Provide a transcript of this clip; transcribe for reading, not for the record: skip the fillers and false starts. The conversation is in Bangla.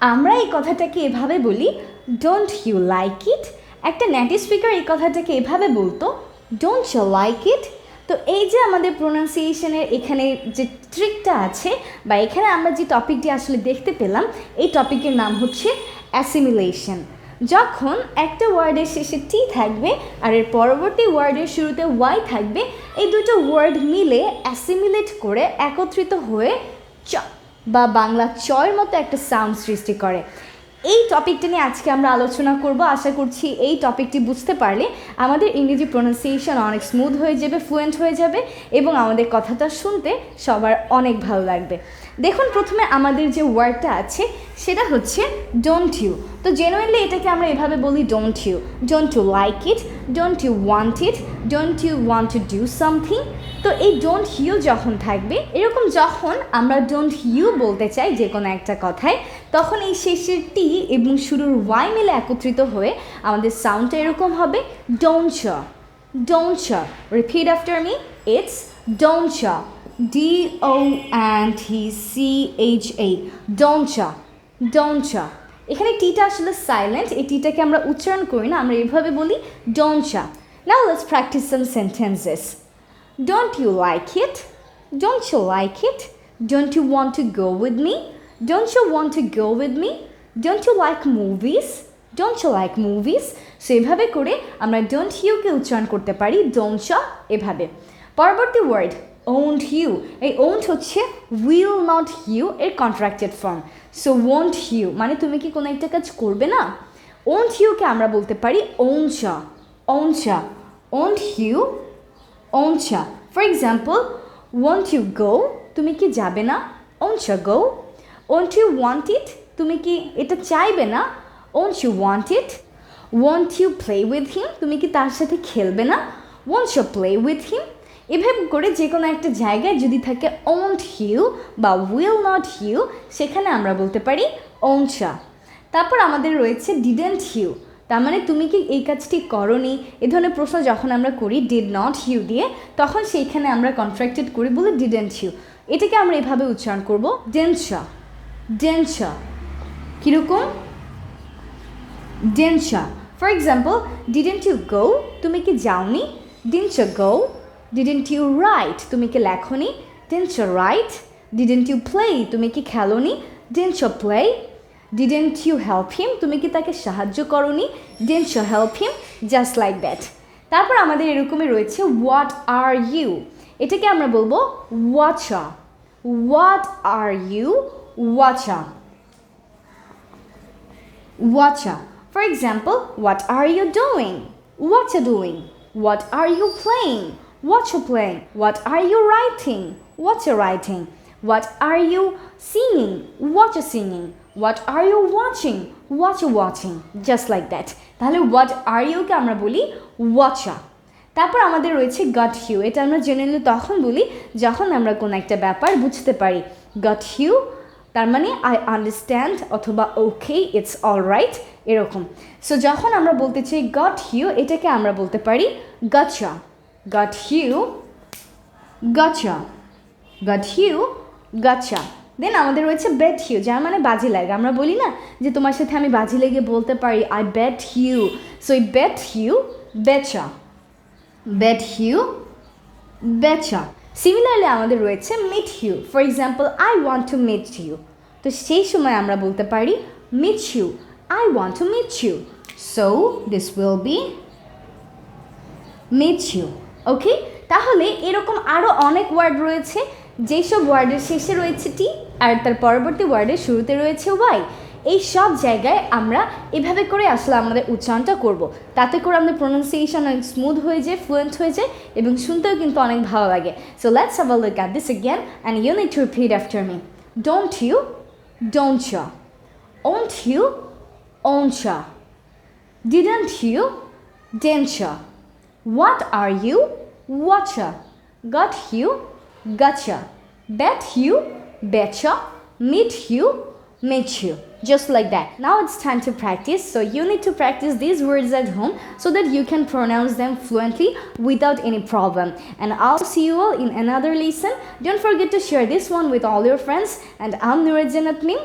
আমরা এই কথাটাকে এভাবে বলি, ডোন্ট ইউ লাইক ইট। একটা নেটিভ স্পিকার এই কথাটাকে এভাবে বলতো, ডোন্ট ইউ লাইক ইট। তো এই যে আমাদের প্রোনাউন্সিয়েশনের এখানে যে ট্রিকটা আছে, বা এখানে আমরা যে টপিকটি আসলে দেখতে পেলাম, এই টপিকের নাম হচ্ছে অ্যাসিমিলেশন। যখন একটা ওয়ার্ডের শেষে টি থাকবে আর এর পরবর্তী ওয়ার্ডের শুরুতে ওয়াই থাকবে, এই দুটো ওয়ার্ড মিলে অ্যাসিমিলেট করে একত্রিত হয়ে চ বা বাংলা চয়ের মতো একটা সাউন্ড সৃষ্টি করে। এই টপিকটা নিয়ে আজকে আমরা আলোচনা করব। আশা করছি এই টপিকটি বুঝতে পারলে আমাদের ইংরেজি প্রোনাউন্সিয়েশন অনেক স্মুথ হয়ে যাবে, ফ্লুয়েন্ট হয়ে যাবে এবং আমাদের কথাটা শুনতে সবার অনেক ভালো লাগবে। দেখুন, প্রথমে আমাদের যে ওয়ার্ডটা আছে সেটা হচ্ছে ডোন্ট ইউ। তো জেনুইনলি এটাকে আমরা এভাবে বলি, don't you like it, don't you want it, don't you want to do something. তো এই ডোন্ট ইউ যখন থাকবে, এরকম যখন আমরা ডোন্ট ইউ বলতে চাই যে কোনো একটা কথায়, তখন এই শেষের টি এবং শুরুর ওয়াই মিলে একত্রিত হয়ে আমাদের সাউন্ডটা এরকম হবে, don't you, don't you. Repeat after me, it's don't you, DONTCHA, don't you, don't you. এখানে টিটা আসলে সাইলেন্ট, এই টিটাকে আমরা উচ্চারণ করি না, আমরা এভাবে বলি don't you. Now let's practise some sentences. Don't you like it? Don't you like it? Don't you want to go with me? Don't you want to go with me? Don't you like movies? Don't you like movies? So এভাবে করে আমরা don't you কে উচ্চারণ করতে পারি, don't you এভাবে। পরবর্তী ওয়ার্ড won't you। এই won't হচ্ছে will not you এর contracted form. So won't you মানে তুমি কি কোনো একটা কাজ করবে না। won't you কে আমরা বলতে পারি won't you, won't you, won't you, won't you. For example, won't you go? তুমি কি যাবে না? Won't you go? Won't you want it? তুমি কি এটা চাইবে না? Won't you want it? Won't you play with him? তুমি কি তার সাথে খেলবে না? Won't you play with him? এভাবে করে যে কোনো একটা জায়গায় যদি থাকে won't you বা will not you, সেখানে আমরা বলতে পারি won't you। তারপর আমাদের রয়েছে didn't you। তার মানে তুমি কি এই কাজটি করনি, এ ধরনের প্রশ্ন যখন আমরা করি ডিড নট ইউ দিয়ে, তখন সেইখানে আমরা কন্ট্রাক্টেড করি বলে ডিডেন্ট ইউ। এটাকে আমরা এভাবে উচ্চারণ করব, ডেন্ট ইউ, ডেন্ট ইউ। কীরকম? Didn't you. For example, didn't you go, তুমি কি যাওনি? Didn't you go. Didn't you write, তুমি কি লেখনি? Didn't you write. Didn't you play, তুমি কি খেলোনি? Didn't you play. Didn't you help him? তুমি কি তাকে সাহায্য করনি? Didn't you help him? Just like that. তারপর আমাদের এরকমই রয়েছে what are you। এটাকে আমরা বলবো what are। What are you? What are। What are। For example, what are you doing? What you doing? What are you playing? What you playing? What are you writing? What you writing? What are you singing? What you singing? What are you watching? What you watching? Just like that. তাহলে what are you কে আমরা বলি what are। তারপর আমাদের রয়েছে got you। এটা আমরা জেনারেলি তখন বলি যখন আমরা কোনো একটা ব্যাপার বুঝতে পারি। got you তার মানে I understand অথবা okay, it's all right এরকম। সো যখন আমরা বলতে চাই got you, এটাকে আমরা বলতে পারি gotcha, got you, gotcha, got you, gotcha। দেন আমাদের রয়েছে bet you, যার মানে বাজি লাগে। আমরা বলি না যে তোমার সাথে আমি বাজি লেগে বলতে পারি I bet you। সো এই bet you, betcha, bet you, betcha। Similarly আমাদের রয়েছে meet you। For example, I want to meet you। তো সেই সময় আমরা বলতে পারি meet you, I want to meet you। So this will be meet you। ওকে, তাহলে এরকম আরও অনেক ওয়ার্ড রয়েছে যেসব ওয়ার্ডের শেষে রয়েছে টি আর তার পরবর্তী ওয়ার্ডের শুরুতে রয়েছে ওয়াই। এই সব জায়গায় আমরা এভাবে করে আসলে আমাদের উচ্চারণটা করব। তাতে করে আমাদের প্রোনাউন্সিয়েশন অনেক স্মুথ হয়ে যায়, ফ্লুয়েন্ট হয়ে যায় এবং শুনতেও কিন্তু অনেক ভালো লাগে। So let's have a look at this again and you need to repeat after me. Don't you, don't you. Won't you, won't you. Didn't you, didn't you. What are you, what you. Got you, gotcha, bet you, betcha, meet you, meet you. Just like that. Now it's time to practice. So you need to practice these words at home so that you can pronounce them fluently without any problem. And I'll see you all in another lesson. Don't forget to share this one with all your friends. And I'm Noore Jannat Meem.